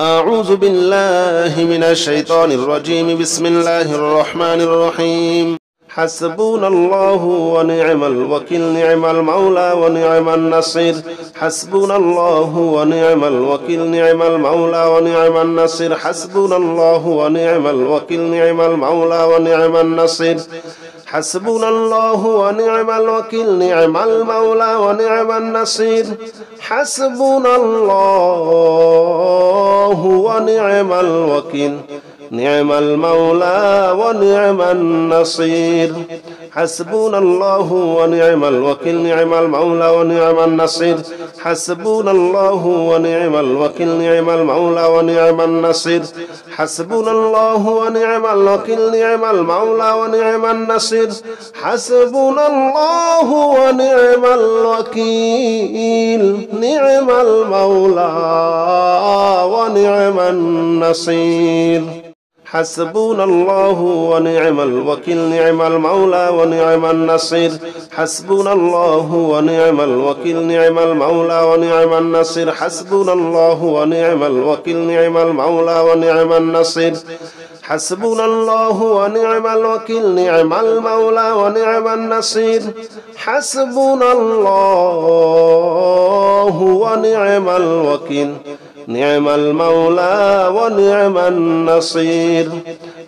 أعوذ بالله من الشيطان الرجيم. بسم الله الرحمن الرحيم. حسبنا الله ونعم الوكيل، نعم المولى ونعم النصير. حسبنا الله ونعم الوكيل، نعم المولى ونعم النصير. حسبنا الله ونعم الوكيل، نعم المولى ونعم النصير. حسبنا الله ونعم الوكيل، نعم المولى ونعم النصير. حسبنا الله ونعم الوكيل، نعم المولى ونعم النصير. حسبنا الله ونعم الوكيل، نعم المولى ونعم النصير. حسبنا الله ونعم الوكيل، نعم المولى ونعم النصير. حسبنا الله ونعم الوكيل، نعم المولى ونعم النصير. حسبنا الله ونعم الوكيل، نعم المولى ونعم النصير. حسبنا الله ونعم الوكيل، نعم المولى ونعم النصير. حسبنا الله ونعم الوكيل، نعم المولى ونعم النصير. حسبنا الله ونعم الوكيل، نعم المولى ونعم النصير. حسبنا الله ونعم الوكيل، نعم المولى ونعم النصير. حسبنا الله ونعم الوكيل، نعم المولى ونعم النصير.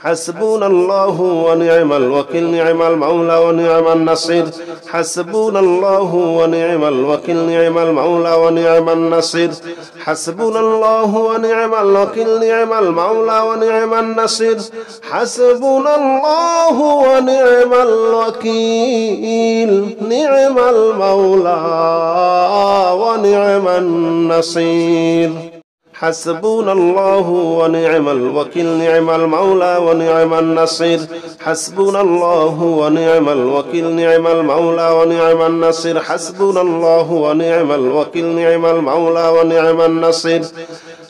حسبنا الله ونعم الوكيل، نعم المولى ونعم النصير. حسبنا الله ونعم الوكيل، نعم المولى ونعم النصير. حسبنا الله ونعم الوكيل، نعم المولى ونعم النصير. حسبنا الله ونعم الوكيل، نعم المولى ونعم النصير. حسبنا الله ونعم الوكيل، نعم المولى ونعم النصير. حسبنا الله ونعم الوكيل، نعم المولى ونعم النصير. حسبنا الله ونعم الوكيل، نعم المولى ونعم النصير.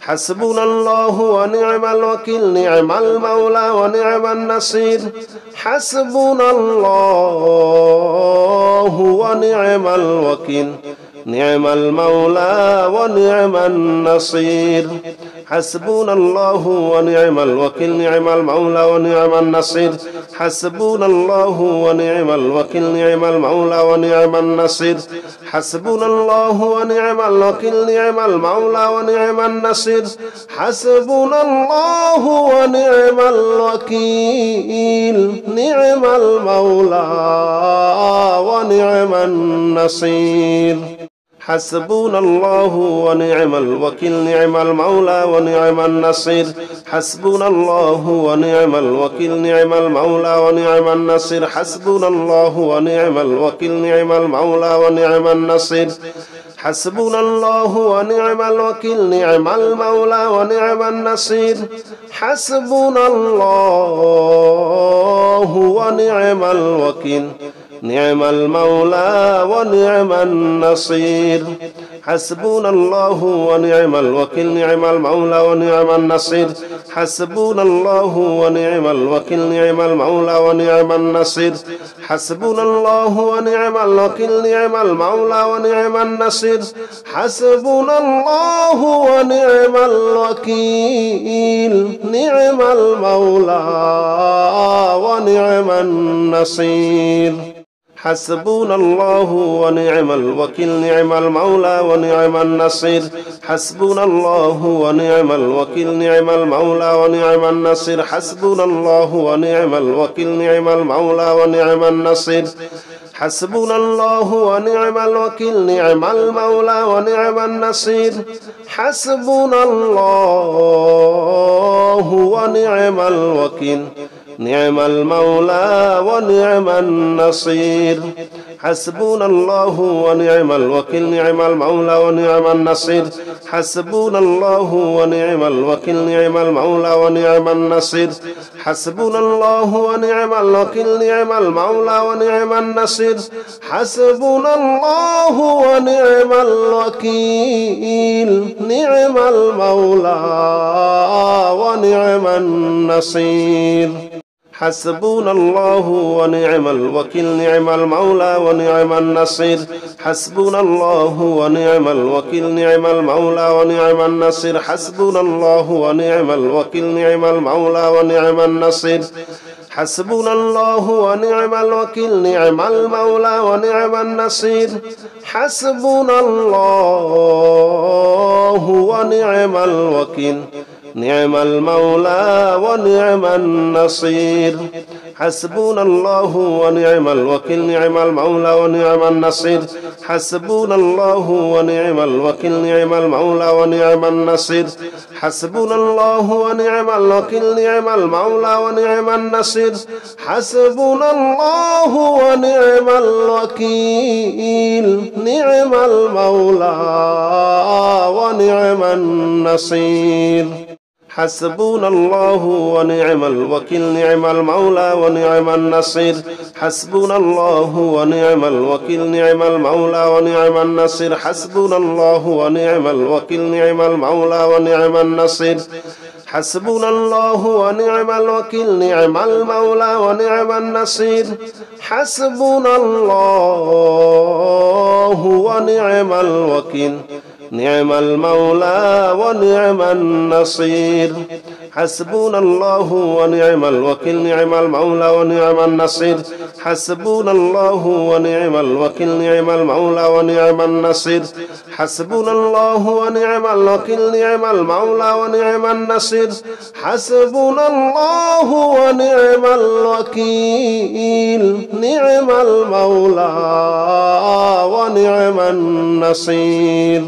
حسبنا الله ونعم الوكيل، نعم المولى ونعم النصير. حسبنا الله ونعم الوكيل، نعم المولى ونعم النصير. حسبنا الله ونعم الوكيل، نعم المولى ونعم النصير. حسبنا الله ونعم الوكيل، نعم المولى ونعم النصير. حسبنا الله ونعم الوكيل، نعم المولى ونعم النصير. حسبنا الله ونعم الوكيل، نعم المولى ونعم النصير. حسبنا الله ونعم الوكيل، نعم المولى ونعم النصير. حسبنا الله ونعم الوكيل، نعم المولى ونعم النصير. حسبنا الله ونعم الوكيل، نعم المولى ونعم النصير. حسبنا الله ونعم الوكيل، نعم المولى ونعم النصير. حسبنا الله ونعم الوكيل، نعم المولى ونعم النصير. حسبنا الله ونعم الوكيل، نعم المولى ونعم النصير. حسبنا الله ونعم الوكيل، نعم المولى ونعم النصير. حسبنا الله ونعم الوكيل، نعم المولى ونعم النصير. حسبنا الله ونعم الوكيل، نعم المولى ونعم النصير. حسبنا الله ونعم الوكيل، نعم المولى ونعم النصير. حسبنا الله ونعم الوكيل، نعم المولى ونعم النصير. حسبنا الله ونعم الوكيل، نعم المولى ونعم النصير. حسبنا الله ونعم الوكيل، نعم المولى ونعم النصير. حسبنا الله ونعم الوكيل، نعم المولى ونعم النصير. حسبنا الله ونعم الوكيل، نعم المولى ونعم النصير. حسبنا الله ونعم الوكيل، نعم المولى ونعم النصير. حسبنا الله ونعم الوكيل، نعم المولى ونعم النصير. حسبنا الله ونعم الوكيل، نعم المولى ونعم النصير. حسبنا الله ونعم الوكيل نعم المولى ونعم النصير حسبنا الله ونعم الوكيل نعم المولى ونعم النصير حسبنا الله ونعم الوكيل نعم المولى ونعم النصير حسبنا الله ونعم الوكيل نعم المولى ونعم النصير حسبنا الله ونعم الوكيل نعم المولى ونعم النصير حسبنا الله ونعم الوكيل نعم المولى ونعم النصير حسبنا الله ونعم الوكيل نعم المولى ونعم النصير حسبنا الله ونعم الوكيل نعم المولى ونعم النصير حسبنا الله ونعم الوكيل نعم المولى ونعم النصير حسبنا الله ونعم الوكيل نعم المولى ونعم النصير حسبنا الله ونعم الوكيل نعم المولى ونعم النصير حسبنا الله ونعم الوكيل نعم المولى ونعم النصير حسبنا الله ونعم الوكيل نعم المولى ونعم النصير حسبنا الله ونعم الوكيل نعم المولى ونعم النصير حسبنا الله ونعم الوكيل نعم المولى ونعم النصير حسبنا الله ونعم الوكيل نعم المولى ونعم النصير حسبنا الله ونعم الوكيل نعم المولى ونعم النصير حسبنا الله ونعم الوكيل نعم المولى ونعم النصير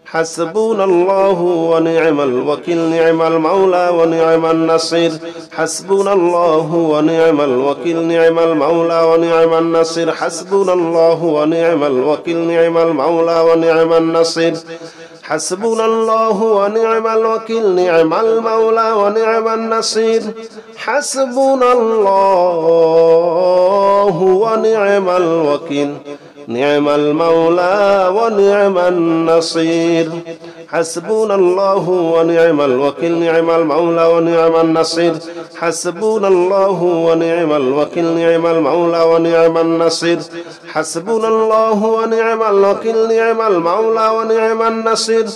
حسبنا الله ونعم الوكيل نعم المولى ونعم النصير حسبنا الله ونعم الوكيل نعم المولى ونعم النصير حسبنا الله ونعم الوكيل نعم المولى ونعم النصير حسبنا الله ونعم الوكيل نعم المولى ونعم النصير حسبنا الله ونعم الوكيل نعم المولى ونعم النصير حسبنا الله ونعم الوكيل نعم المولى ونعم النصير حسبنا الله ونعم الوكيل نعم المولى ونعم النصير حسبنا الله ونعم الوكيل نعم المولى ونعم النصير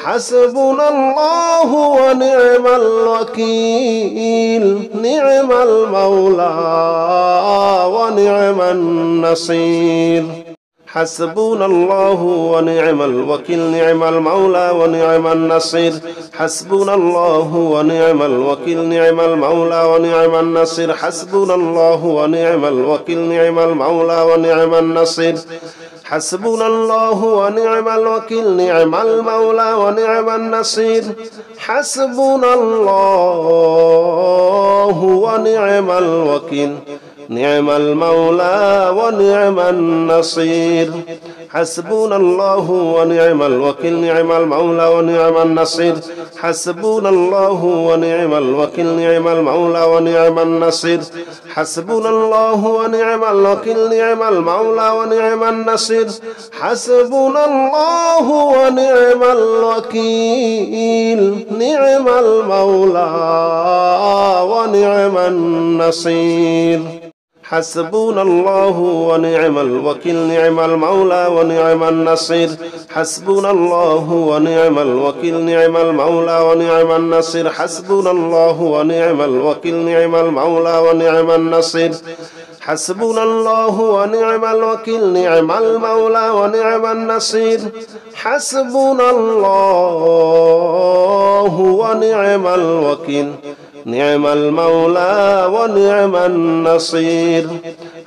حسبنا الله ونعم الوكيل نعم المولى ونعم النصير حسبنا الله ونعم الوكيل نعم المولى ونعم النصير حسبنا الله ونعم الوكيل نعم المولى ونعم النصير حسبنا الله ونعم الوكيل نعم المولى ونعم النصير حسبنا الله ونعم الوكيل نعم المولى ونعم النصير حسبنا الله ونعم الوكيل نعم المولى ونعم النصير حسبنا الله ونعم الوكيل نعم المولى ونعم النصير حسبنا الله ونعم الوكيل نعم المولى ونعم النصير حسبنا الله ونعم الوكيل نعم المولى ونعم النصير حسبنا الله ونعم الوكيل نعم المولى ونعم النصير حسبنا الله ونعم الوكيل نعم المولى ونعم النصير حسبنا الله ونعم الوكيل نعم المولى ونعم النصير حسبنا الله ونعم الوكيل نعم المولى ونعم النصير حسبنا الله ونعم الوكيل نعم المولى ونعم النصير حسبنا الله ونعم الوكيل نعم المولى ونعم النصير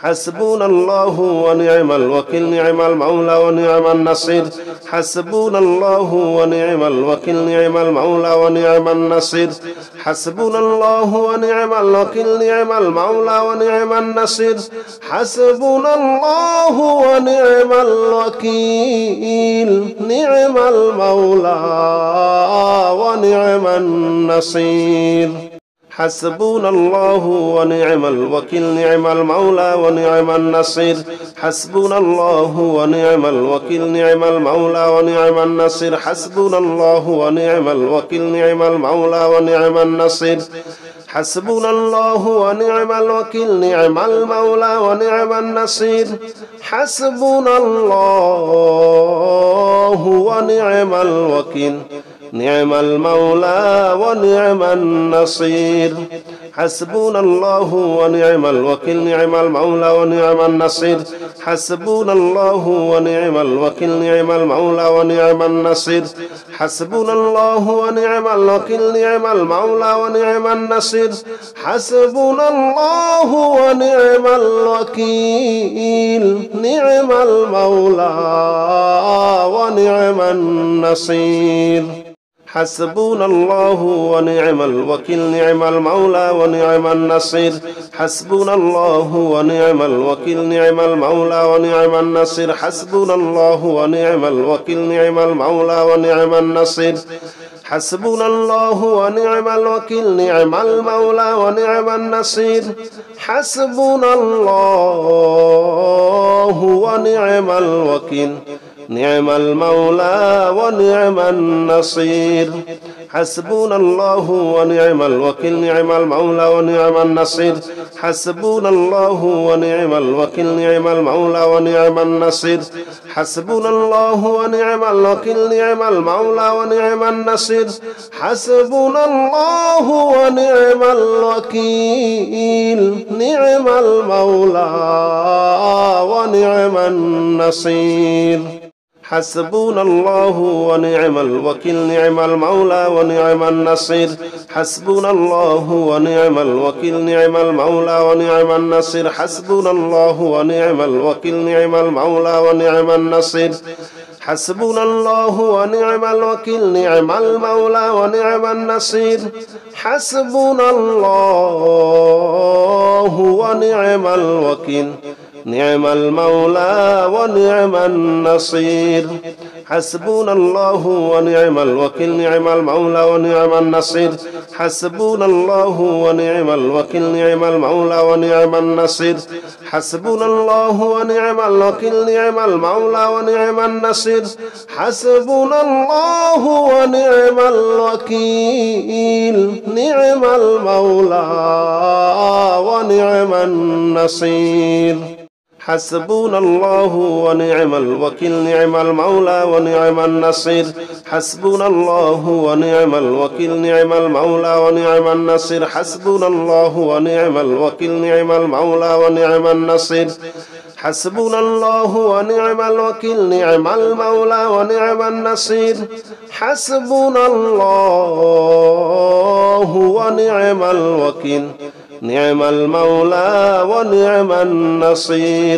حسبنا الله ونعم الوكيل نعم المولى ونعم النصير حسبنا الله ونعم الوكيل نعم المولى ونعم النصير حسبنا الله ونعم الوكيل نعم المولى ونعم النصير حسبنا الله ونعم الوكيل نعم المولى ونعم النصير حسبنا الله ونعم الوكيل نعم المولى ونعم النصير حسبنا الله ونعم الوكيل نعم المولى ونعم النصير حسبنا الله ونعم الوكيل نعم المولى ونعم النصير حسبنا الله ونعم الوكيل نعم المولى ونعم النصير حسبنا الله ونعم الوكيل نعم المولى ونعم النصير حسبنا الله ونعم الوكيل نعم المولى ونعم النصير حسبنا الله ونعم الوكيل نعم المولى ونعم النصير حسبنا الله ونعم الوكيل نعم المولى ونعم النصير حسبنا الله ونعم الوكيل نعم المولى ونعم النصير حسبنا الله ونعم الوكيل نعم المولى ونعم النصير حسبنا الله ونعم الوكيل نعم المولى ونعم النصير حسبنا الله ونعم الوكيل نعم المولى ونعم النصير حسبنا الله ونعم الوكيل نعم المولى ونعم النصير حسبنا الله ونعم الوكيل نعم المولى ونعم النصير حسبنا الله ونعم الوكيل نعم المولى ونعم النصير حسبنا الله ونعم الوكيل نعم المولى ونعم النصير حسبنا الله ونعم الوكيل نعم المولى ونعم النصير حسبنا الله ونعم الوكيل نعم المولى ونعم النصير حسبنا الله ونعم الوكيل نعم المولى ونعم النصير حسبنا الله ونعم الوكيل نعم المولى ونعم النصير حسبنا الله ونعم الوكيل نعم المولى ونعم النصير حسبنا الله ونعم الوكيل نعم المولى ونعم النصير حسبنا الله ونعم الوكيل نعم المولى ونعم النصير حسبنا الله ونعم الوكيل نعم المولى ونعم النصير حسبنا الله ونعم الوكيل نعم المولى ونعم النصير حسبنا الله ونعم الوكيل نعم المولى ونعم النصير حسبنا الله ونعم الوكيل نعم المولى ونعم النصير حسبنا الله ونعم الوكيل نعم المولى ونعم النصير حسبنا الله ونعم الوكيل نعم المولى ونعم النصير حسبنا الله ونعم الوكيل نعم المولى ونعم النصير حسبنا الله ونعم الوكيل نعم المولى ونعم النصير حسبنا الله ونعم الوكيل نعم المولى ونعم النصير حسبنا الله ونعم الوكيل نعم المولى ونعم النصير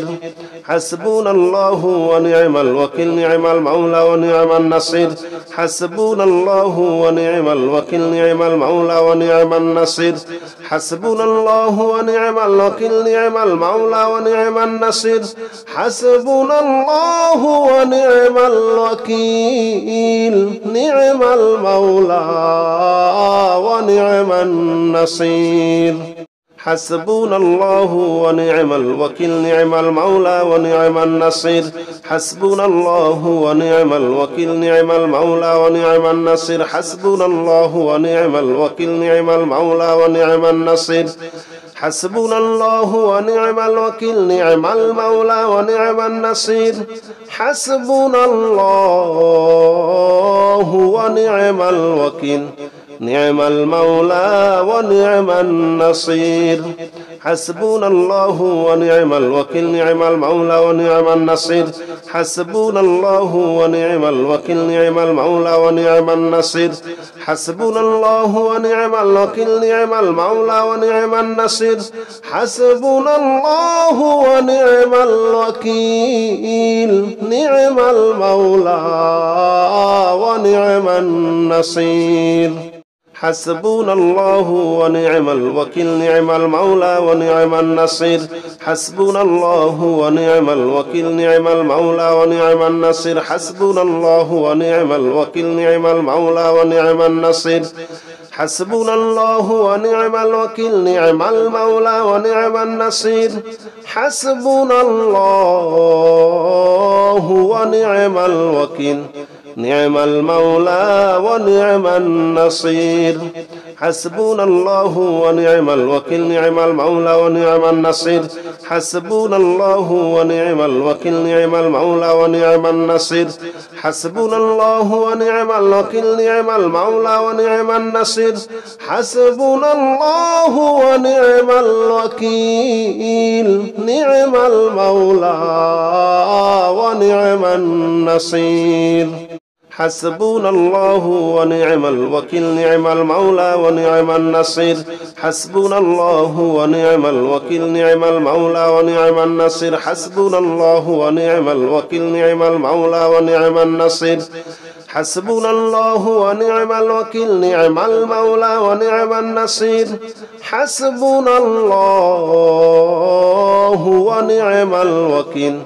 حسبنا الله ونعم الوكيل نعم المولى ونعم النصير حسبنا الله ونعم الوكيل نعم المولى ونعم النصير حسبنا الله ونعم الوكيل نعم المولى ونعم النصير حسبنا الله ونعم الوكيل نعم المولى ونعم النصير حسبنا الله ونعم الوكيل نعم المولى ونعم النصير حسبنا الله ونعم الوكيل نعم المولى ونعم النصير حسبنا الله ونعم الوكيل نعم المولى ونعم النصير حسبنا الله ونعم الوكيل نعم المولى ونعم النصير حسبنا الله ونعم الوكيل نعم المولى ونعم النصير حسبنا الله ونعم الوكيل نعم المولى ونعم النصير حسبنا الله ونعم الوكيل نعم المولى ونعم النصير حسبنا الله ونعم الوكيل نعم المولى ونعم النصير حسبنا الله ونعم الوكيل نعم المولى ونعم النصير حسبنا الله ونعم الوكيل نعم المولى ونعم النصير حسبنا الله ونعم الوكيل نعم المولى ونعم النصير حسبنا الله ونعم الوكيل نعم المولى ونعم النصير حسبنا الله ونعم الوكيل نعم المولى ونعم النصير حسبنا الله ونعم الوكيل نعم المولى ونعم النصير حسبنا الله ونعم الوكيل نعم المولى ونعم النصير حسبنا الله ونعم الوكيل نعم المولى ونعم النصير حسبنا الله ونعم الوكيل نعم المولى ونعم النصير حسبنا الله ونعم الوكيل نعم المولى ونعم النصير حسبنا الله ونعم الوكيل نعم المولى ونعم النصير حسبنا الله ونعم الوكيل نعم المولى ونعم النصير حسبنا الله ونعم الوكيل نعم المولى ونعم النصير حسبنا الله ونعم الوكيل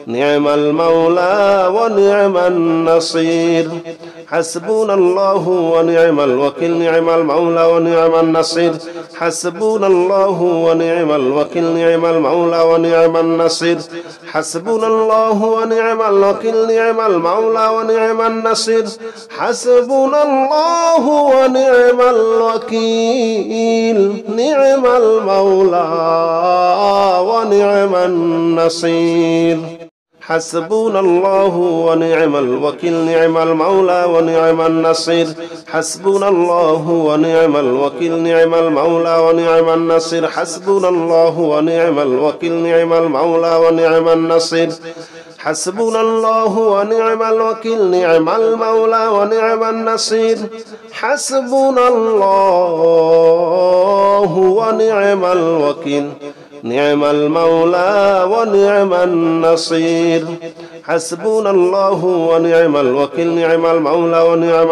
نعم المولى ونعم النصير حسبنا الله ونعم الوكيل نعم المولى ونعم النصير حسبنا الله ونعم الوكيل نعم المولى ونعم النصير حسبنا الله ونعم الوكيل نعم المولى ونعم النصير حسبنا الله ونعم الوكيل نعم المولى ونعم النصير حسبنا الله ونعم الوكيل نعم المولى ونعم النصير حسبنا الله ونعم الوكيل نعم المولى ونعم النصير حسبنا الله ونعم الوكيل نعم المولى ونعم النصير حسبنا الله ونعم الوكيل نعم المولى ونعم النصير حسبنا الله ونعم الوكيل نعم المولى ونعم النصير حسبنا الله ونعم الوكيل نعم المولى ونعم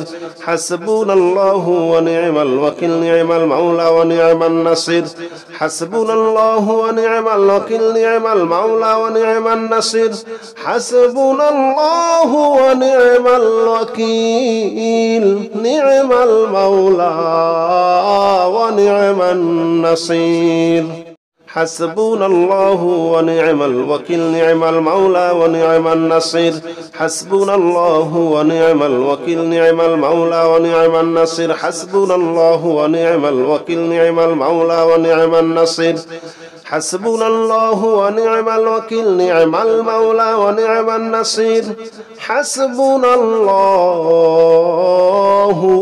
النصير حسبنا الله ونعم الوكيل نعم المولى ونعم النصير حسبنا الله ونعم الوكيل نعم المولى ونعم النصير حسبنا الله ونعم الوكيل نعم المولى ونعم النصير حسبنا الله ونعم الوكيل نعم المولى ونعم النصير حسبنا الله ونعم الوكيل نعم المولى ونعم النصير حسبنا الله ونعم الوكيل نعم المولى ونعم النصير حسبنا الله ونعم الوكيل نعم المولى ونعم النصير حسبنا الله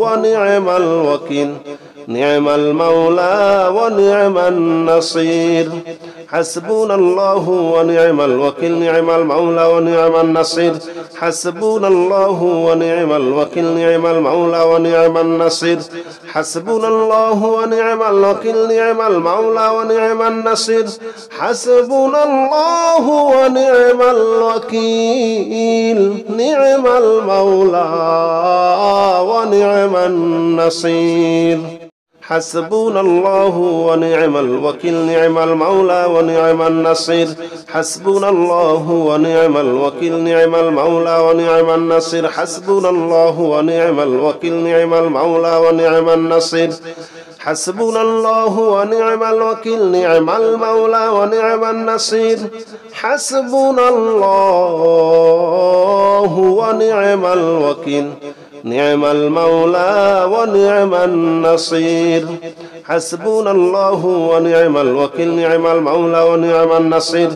ونعم الوكيل نعم المولى ونعم النصير حسبنا الله ونعم الوكيل نعم المولى ونعم النصير حسبنا الله ونعم الوكيل نعم المولى ونعم النصير حسبنا الله ونعم الوكيل نعم المولى ونعم النصير حسبنا الله ونعم الوكيل نعم المولى ونعم النصير حسبنا الله ونعم الوكيل نعم المولى ونعم النصير حسبنا الله ونعم الوكيل نعم المولى ونعم النصير حسبنا الله ونعم الوكيل نعم المولى ونعم النصير حسبنا الله ونعم الوكيل نعم المولى ونعم النصير حسبنا الله ونعم الوكيل نعم المولى ونعم النصير حسبنا الله ونعم الوكيل نعم المولى ونعم النصير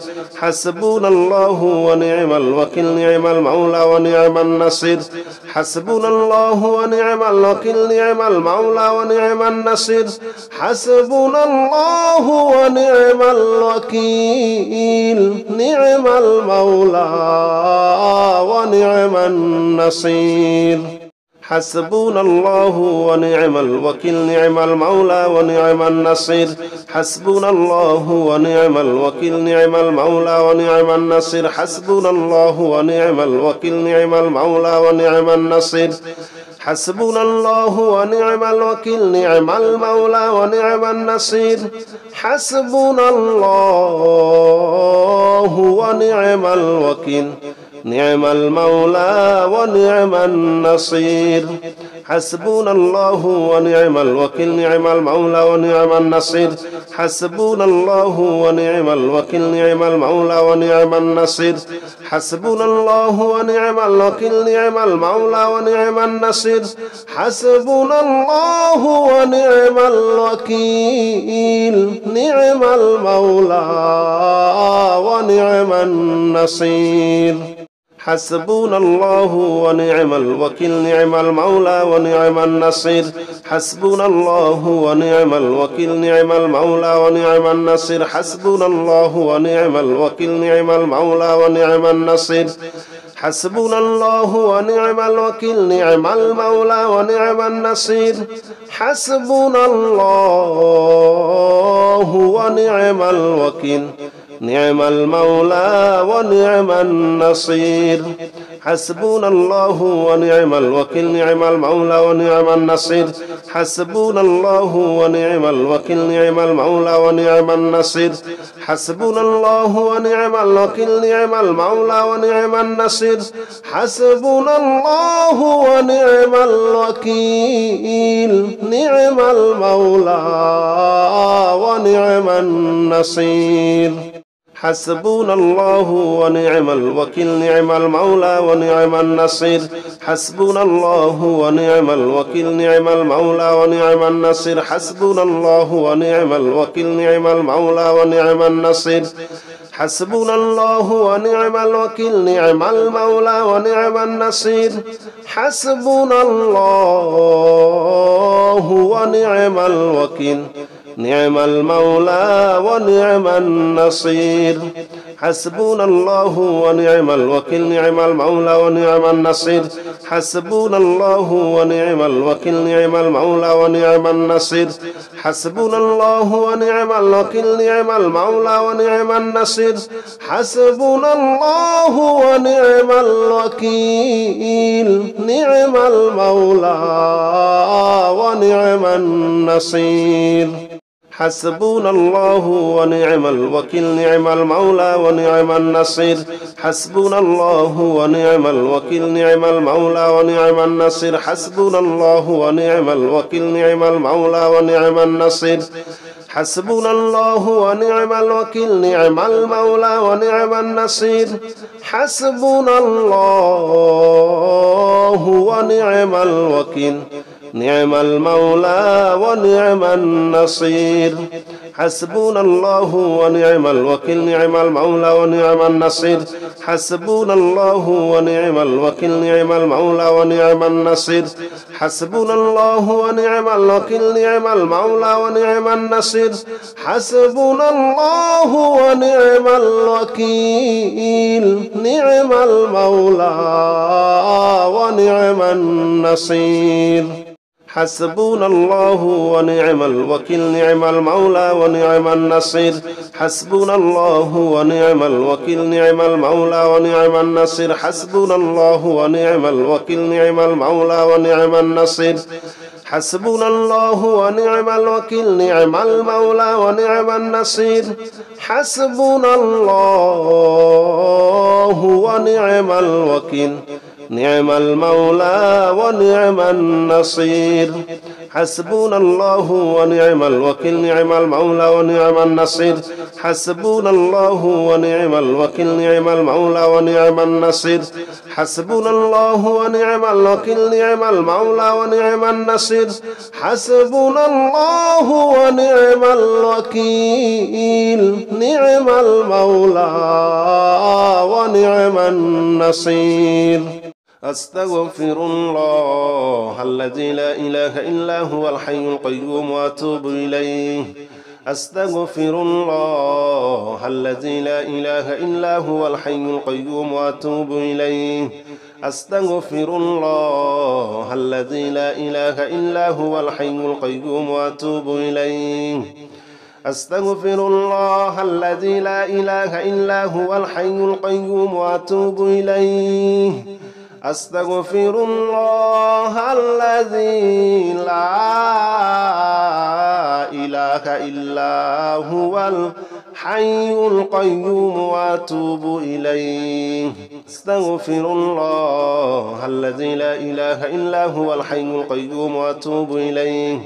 حسبنا الله ونعم الوكيل نعم المولى ونعم النصير حسبنا الله ونعم الوكيل نعم المولى ونعم النصير حسبنا الله ونعم الوكيل نعم المولى ونعم النصير حسبنا الله ونعم الوكيل نعم المولى ونعم النصير حسبنا الله ونعم الوكيل نعم المولى ونعم النصير حسبنا الله ونعم الوكيل نعم المولى ونعم النصير حسبنا الله ونعم الوكيل نعم المولى ونعم النصير حسبنا الله ونعم الوكيل نعم المولى ونعم النصير حسبنا الله ونعم الوكيل نعم المولى ونعم النصير حسبنا الله ونعم الوكيل نعم المولى ونعم النصير حسبنا الله ونعم الوكيل نعم المولى ونعم النصير حسبنا الله ونعم الوكيل نعم المولى ونعم النصير حسبنا الله ونعم الوكيل نعم المولى ونعم النصير حسبنا الله ونعم الوكيل نعم المولى ونعم النصير حسبنا الله ونعم الوكيل نعم المولى ونعم النصير حسبنا الله ونعم الوكيل نعم المولى ونعم النصير حسبنا الله ونعم الوكيل نعم المولى ونعم النصير حسبنا الله ونعم الوكيل نعم المولى ونعم النصير حسبنا الله ونعم الوكيل نعم المولى ونعم النصير حسبنا الله ونعم الوكيل نعم المولى ونعم النصير حسبنا الله ونعم الوكيل نعم المولى ونعم النصير حسبنا الله ونعم الوكيل نعم المولى ونعم النصير حسبنا الله ونعم الوكيل نعم المولى ونعم النصير حسبنا الله ونعم الوكيل نعم المولى ونعم النصير حسبنا الله ونعم الوكيل نعم المولى ونعم النصير حسبنا الله ونعم الوكيل نعم المولى ونعم النصير حسبنا الله ونعم الوكيل نعم المولى ونعم النصير حسبنا الله ونعم الوكيل نعم المولى ونعم النصير حسبنا الله ونعم الوكيل نعم المولى ونعم النصير حسبنا الله ونعم الوكيل نعم المولى ونعم النصير حسبنا الله ونعم الوكيل نعم المولى ونعم النصير حسبنا الله ونعم الوكيل نعم المولى ونعم النصير حسبنا الله ونعم الوكيل نعم المولى ونعم النصير حسبنا الله ونعم الوكيل نعم المولى ونعم النصير حسبنا الله ونعم الوكيل نعم المولى ونعم النصير حسبنا الله ونعم الوكيل نعم المولى ونعم النصير حسبنا الله ونعم الوكيل نعم المولى ونعم النصير حسبنا الله ونعم الوكيل نعم المولى ونعم النصير حسبنا الله ونعم الوكيل نعم المولى ونعم النصير حسبنا الله ونعم الوكيل نعم المولى ونعم النصير حسبنا الله ونعم الوكيل نعم المولى ونعم النصير حسبنا الله ونعم الوكيل نعم المولى ونعم النصير حسبنا الله ونعم الوكيل نعم المولى ونعم النصير حسبنا الله ونعم الوكيل نعم المولى ونعم النصير حسبنا الله ونعم الوكيل نعم المولى ونعم النصير حسبنا الله ونعم الوكيل نعم المولى ونعم النصير حسبنا الله ونعم الوكيل نعم المولى ونعم النصير حسبنا الله ونعم الوكيل نعم المولى ونعم النصير أستغفر الله الذي لا إله إلا هو الحي القيوم وأتوب إليه أستغفر الله الذي لا إله إلا هو الحي القيوم وأتوب إليه أستغفر الله الذي لا إله إلا هو الحي القيوم وأتوب إليه أستغفر الله الذي لا إله إلا هو الحي القيوم وأتوب إليه أستغفر الله الذي لا إله إلا هو الحي القيوم وأتوب إليه أستغفر الله الذي لا إله إلا هو الحي القيوم وأتوب إليه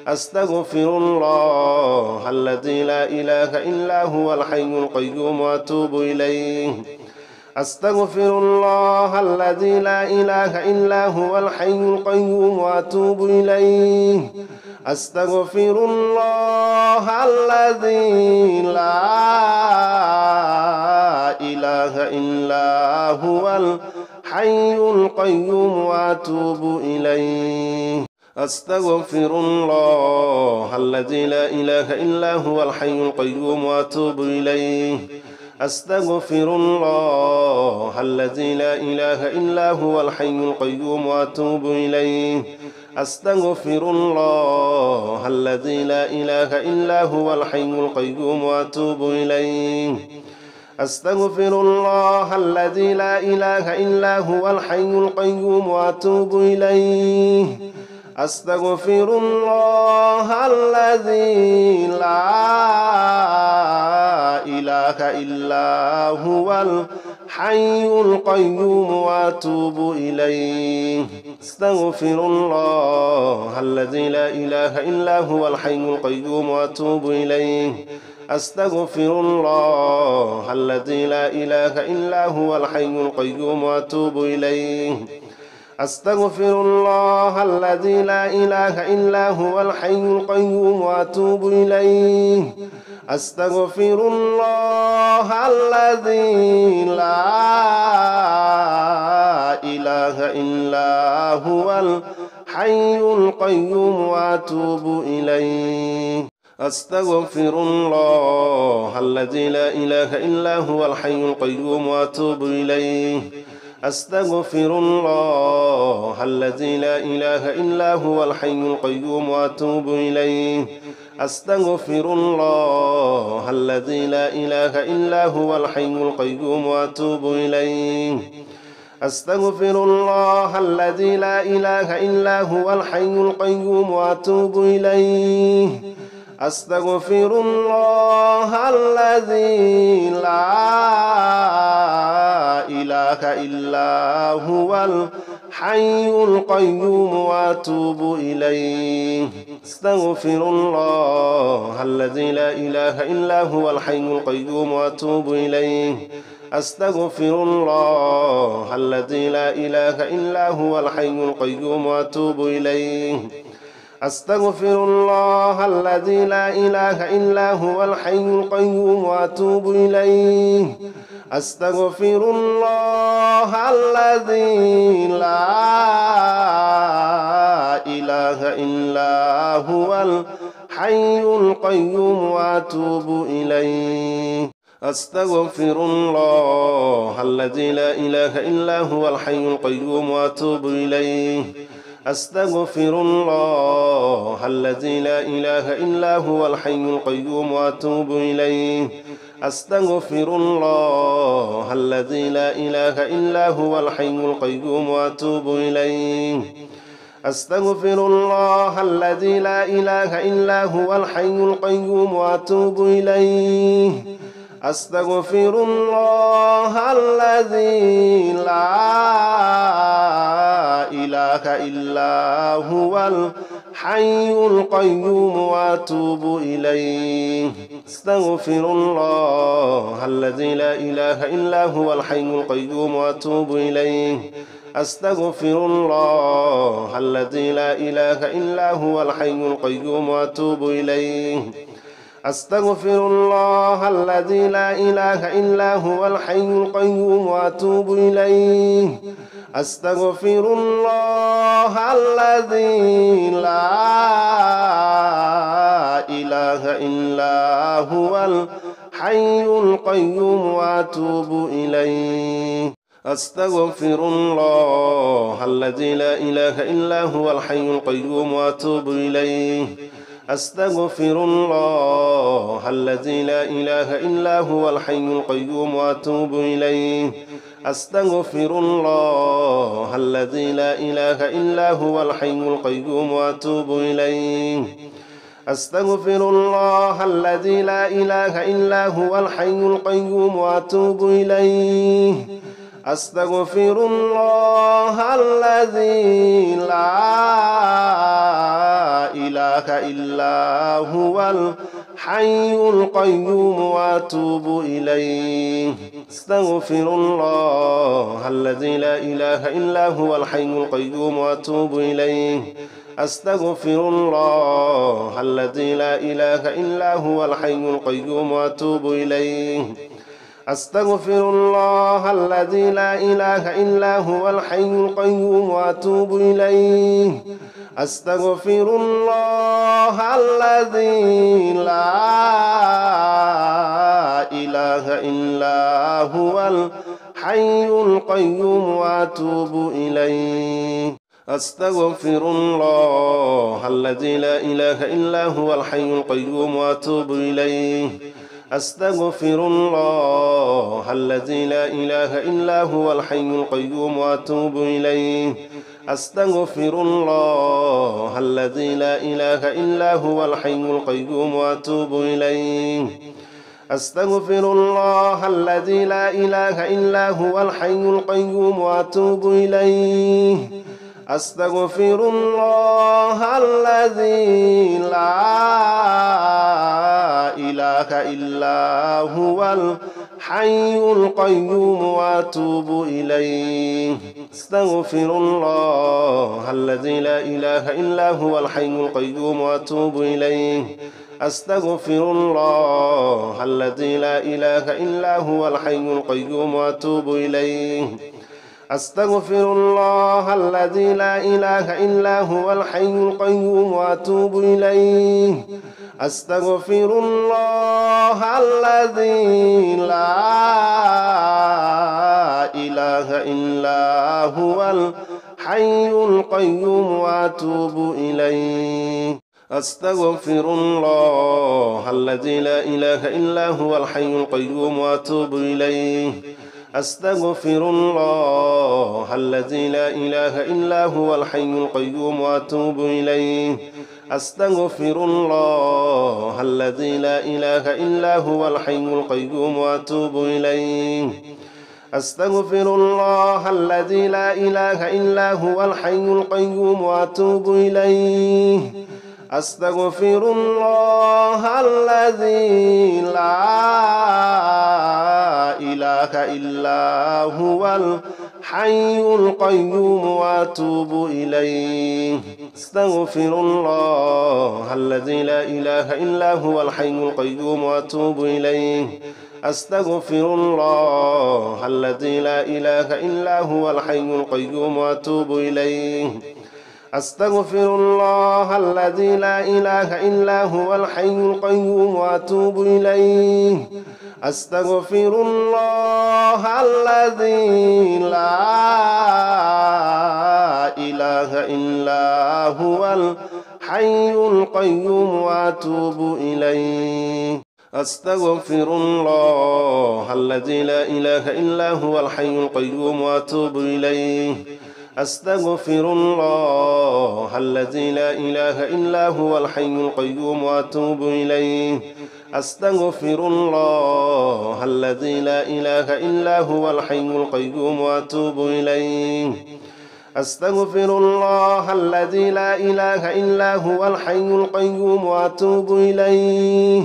أستغفر الله الذي لا إله إلا هو الحي القيوم وأتوب إليه أستغفر الله الذي لا إله إلا هو الحي القيوم وأتوب إليه أستغفر الله الذي لا إله إلا هو الحي القيوم وأتوب إليه أستغفر الله الذي لا إله إلا هو الحي القيوم وأتوب إليه أستغفر الله الذي لا إله إلا هو الحي القيوم وأتوب إليه أستغفر الله الذي لا إله إلا هو الحي القيوم وأتوب إليه أستغفر الله الذي لا إله إلا هو الحي القيوم وأتوب إليه أستغفر الله الذي لا إله إلا هو الحي القيوم وأتوب إليه أستغفر الله الذي لا إله إلا هو الحي القيوم وأتوب إليه أستغفر الله الذي لا إله إلا هو الحي القيوم وأتوب إليه أستغفر الله الذي لا إله إلا هو الحي القيوم وأتوب إليه أستغفر الله الذي لا إله إلا هو الحي القيوم وأتوب إليه أستغفر الله الذي لا إله إلا هو الحي القيوم وأتوب إليه أستغفر الله الذي لا إله إلا هو الحي القيوم وأتوب إليه أستغفر الله الذي لا إله إلا هو الحي القيوم وأتوب إليه أستغفر الله الذي لا إله إلا هو الحي القيوم وأتوب إليه أستغفر الله الذي لا إله إلا هو الحي القيوم وأتوب إليه أستغفر الله الذي لا إله إلا هو الحي القيوم وأتوب إليه أستغفر الله الذي لا إله إلا هو الحي القيوم وأتوب إليه أستغفر الله الذي لا إله إلا هو الحي القيوم وأتوب إليه أستغفر الله الذي لا إله إلا هو الحي القيوم وأتوب إليه أستغفر الله الذي لا إله إلا هو الحي القيوم وأتوب إليه أستغفر الله الذي لا إله إلا هو الحي القيوم وأتوب إليه أستغفر الله الذي لا إله إلا هو الحي القيوم وأتوب إليه أستغفر الله الذي لا إله إلا هو الحي القيوم وأتوب إليه أستغفر الله الذي لا إله إلا هو الحي القيوم وأتوب إليه أستغفر الله الذي لا إله إلا هو الحي القيوم وأتوب إليه أستغفر الله الذي لا إله إلا هو الحي القيوم وأتوب إليه أستغفر الله الذي لا إله إلا هو الحي القيوم وأتوب إليه أستغفر الله الذي لا إله إلا هو الحي القيوم وأتوب إليه أستغفر الله الذي لا إله إلا هو الحي القيوم وأتوب إليه أستغفر الله الذي لا إله إلا هو الحي القيوم وأتوب إليه أستغفر الله الذي لا إله إلا هو الحي القيوم وأتوب إليه أستغفر الله الذي لا إله إلا هو الحي القيوم وأتوب إليه أستغفر الله الذي لا إله إلا هو الحي القيوم وأتوب إليه أستغفر الله الذي لا إله إلا هو الحي القيوم وأتوب إليه أستغفر الله الذي لا إله إلا هو الحي القيوم وأتوب إليه أستغفر الله الذي لا إله إلا هو الحي القيوم وأتوب إليه أستغفر الله الذي لا إله إلا هو الحي القيوم وأتوب إليه أستغفر الله الذي لا إله إلا هو الحي القيوم وأتوب إليه أستغفر الله الذي لا إله إلا هو الحي القيوم وأتوب إليه أستغفر الله الذي لا إله إلا هو الحي القيوم وأتوب إليه أستغفر الله الذي لا إله إلا هو الحي القيوم وأتوب إليه أستغفر الله الذي لا إله إلا هو الحي القيوم وأتوب إليه أستغفر الله الذي لا إله إلا هو الحي القيوم وأتوب إليه أستغفر الله الذي لا إله إلا هو الحي القيوم وأتوب إليه أستغفر الله الذي لا إله إلا هو الحي القيوم وأتوب إليه أستغفر الله الذي لا إله إلا هو الحي القيوم وأتوب إليه أستغفر الله الذي لا إله إلا هو الحي القيوم وأتوب إليه أستغفر الله الذي لا إله إلا هو الحي القيوم وأتوب إليه أستغفر الله الذي لا إله إلا هو الحي القيوم وأتوب إليه أستغفر الله الذي لا إله إلا هو الحي القيوم وأتوب إليه أستغفر الله الذي لا إله إلا هو الحي القيوم وأتوب إليه أستغفر الله الذي لا إله إلا هو الحي القيوم وأتوب إليه أستغفر الله الذي لا إله إلا هو الحي القيوم وأتوب إليه أستغفر الله الذي لا إله إلا هو الحي القيوم وأتوب إليه أستغفر الله الذي لا إله إلا هو الحي القيوم وأتوب إليه أستغفر الله الذي لا إله إلا هو الحي القيوم وأتوب إليه أستغفر الله الذي لا إله إلا هو الحي القيوم وأتوب إليه أستغفر الله الذي لا إله إلا هو الحي القيوم وأتوب إليه أستغفر الله الذي لا إله إلا هو الحي القيوم وأتوب إليه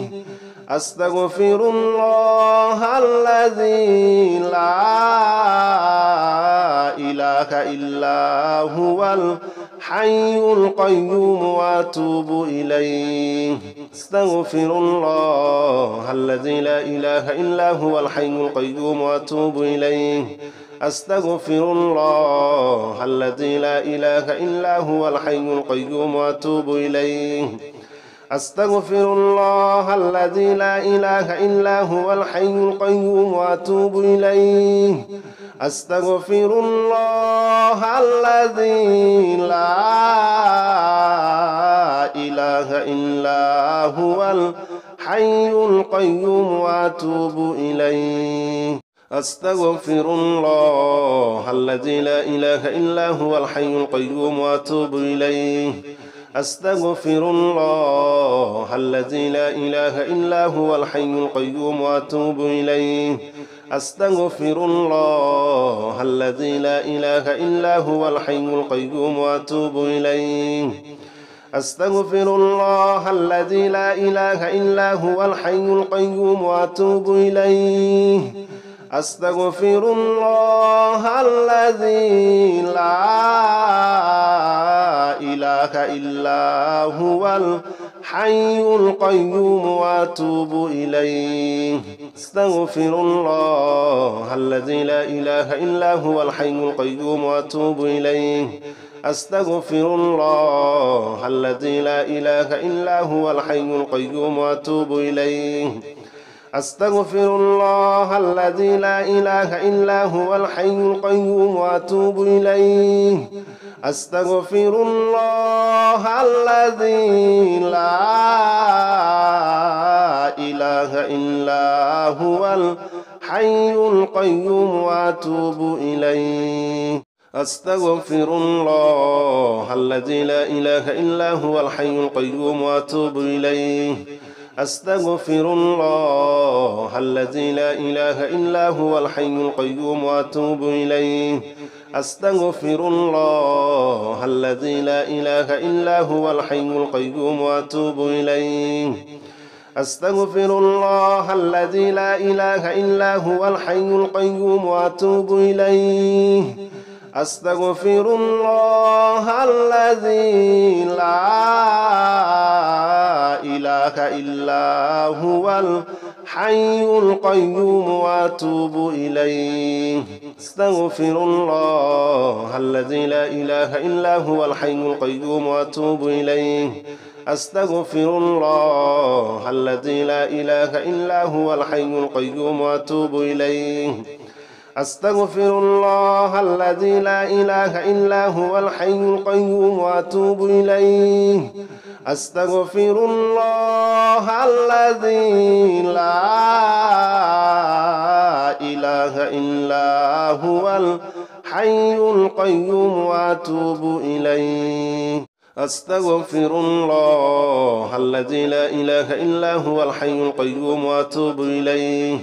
أستغفر الله الذي لا إله إلا هو الحي القيوم وأتوب إليه أستغفر الله الذي لا إله إلا هو الحي القيوم وأتوب إليه أستغفر الله الذي لا إله إلا هو الحي القيوم وأتوب إليه أستغفر الله الذي لا إله إلا هو الحي القيوم وأتوب إليه أستغفر الله الذي لا إله إلا هو الحي القيوم وأتوب إليه أستغفر الله الذي لا إله إلا هو الحي القيوم وأتوب إليه أستغفر الله الذي لا إله إلا هو الحي القيوم وأتوب إليه أستغفر الله الذي لا إله إلا هو الحي القيوم وأتوب إليه أستغفر الله الذي لا إله إلا هو الحي القيوم وأتوب إليه أستغفر الله الذي لا إله إلا هو الحي القيوم وأتوب إليه أستغفر الله الذي لا إله إلا هو الحي القيوم وأتوب إليه أستغفر الله الذي لا إله إلا هو الحي القيوم وأتوب إليه أستغفر الله الذي لا إله إلا هو الحي القيوم وأتوب إليه أستغفر الله الذي لا إله إلا هو الحي القيوم وأتوب إليه أستغفر الله الذي لا إله إلا هو الحي القيوم وأتوب إليه أستغفر الله الذي لا إله إلا هو الحي القيوم وأتوب إليه أستغفر الله الذي لا إله إلا هو الحي القيوم وأتوب إليه أستغفر الله الذي لا إله إلا هو الحي القيوم وأتوب إليه أستغفر الله الذي لا إله إلا هو الحي القيوم وأتوب إليه أستغفر الله الذي لا إله إلا هو الحي القيوم وأتوب إليه أستغفر الله الذي لا إله إلا هو الحي القيوم وأتوب إليه أستغفر الله الذي لا إله إلا هو الحي القيوم وأتوب إليه أستغفر الله الذي لا إله إلا هو الحي القيوم وأتوب إليه أستغفر الله الذي لا إله إلا هو الحي القيوم وأتوب إليه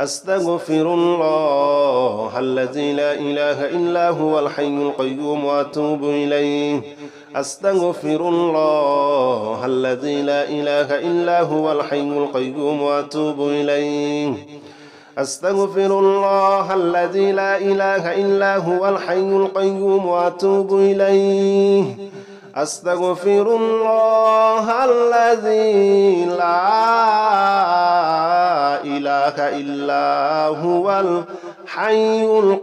أستغفر الله الذي لا إله إلا هو الحي القيوم وأتوب إليه أستغفر الله الذي لا إله إلا هو الحي القيوم وأتوب إليه أستغفر الله الذي لا إله إلا هو الحي القيوم وأتوب إليه أستغفر الله الذي لا إله إلا هو الحي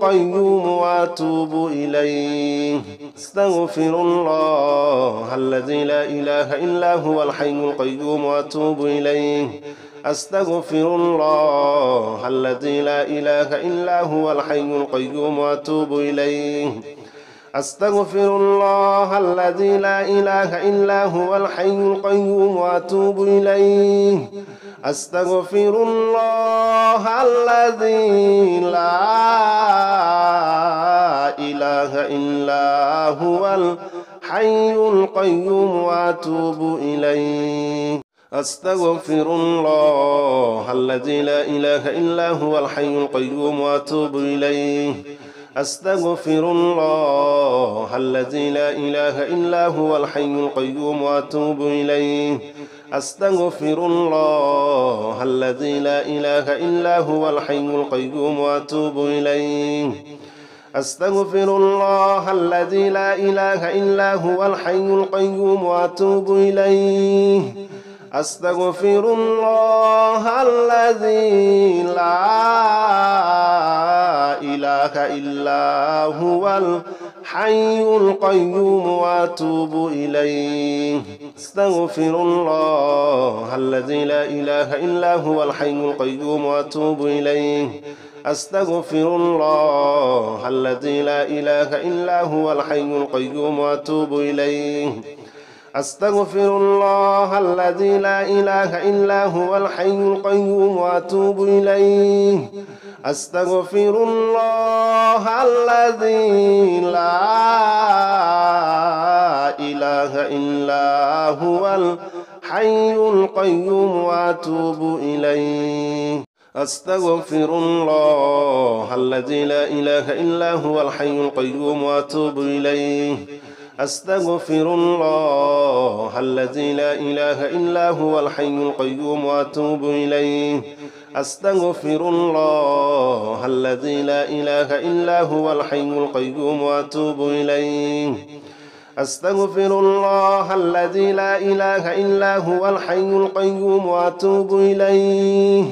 القيوم وأتوب إليه أستغفر الله الذي لا إله إلا هو الحي القيوم وأتوب إليه أستغفر الله الذي لا إله إلا هو الحي القيوم وأتوب إليه أستغفر الله الذي لا إله إلا هو الحي القيوم وأتوب إليه أستغفر الله الذي لا إله إلا هو الحي القيوم وأتوب إليه أستغفر الله الذي لا إله إلا هو الحي القيوم وأتوب إليه أستغفر الله الذي لا إله إلا هو الحي القيوم وأتوب إليه أستغفر الله الذي لا إله إلا هو الحي القيوم وأتوب إليه أستغفر الله الذي لا إله إلا هو الحي القيوم وأتوب إليه أستغفر الله الذي لا إله إلا هو الحي القيوم وأتوب إليه أستغفر الله الذي لا إله إلا هو الحي القيوم وأتوب إليه أستغفر الله الذي لا إله إلا هو الحي القيوم وأتوب إليه أستغفر الله الذي لا إله إلا هو الحي القيوم وأتوب إليه أستغفر الله الذي لا إله إلا هو الحي القيوم وأتوب إليه أستغفر الله الذي لا إله إلا هو الحي القيوم وأتوب إليه أستغفر الله الذي لا إله إلا هو الحي القيوم وأتوب إليه أستغفر الله الذي لا إله إلا هو الحي القيوم وأتوب إليه أستغفر الله الذي لا إله إلا هو الحي القيوم وأتوب إليه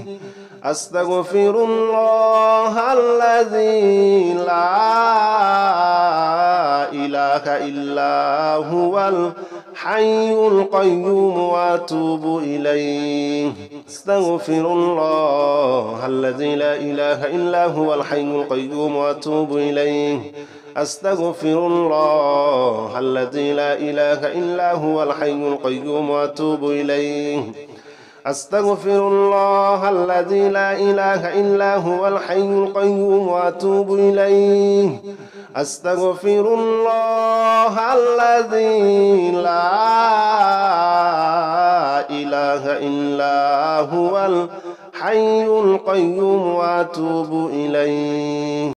أستغفر الله الذي لا إله إلا هو الحي القيوم وأتوب إليه أستغفر الله الذي لا إله إلا هو الحي القيوم وأتوب إليه أستغفر الله الذي لا إله إلا هو الحي القيوم وأتوب إليه أستغفر الله الذي لا إله إلا هو الحي القيوم وأتوب إليه أستغفر الله الذي لا إله إلا هو الحي القيوم وأتوب إليه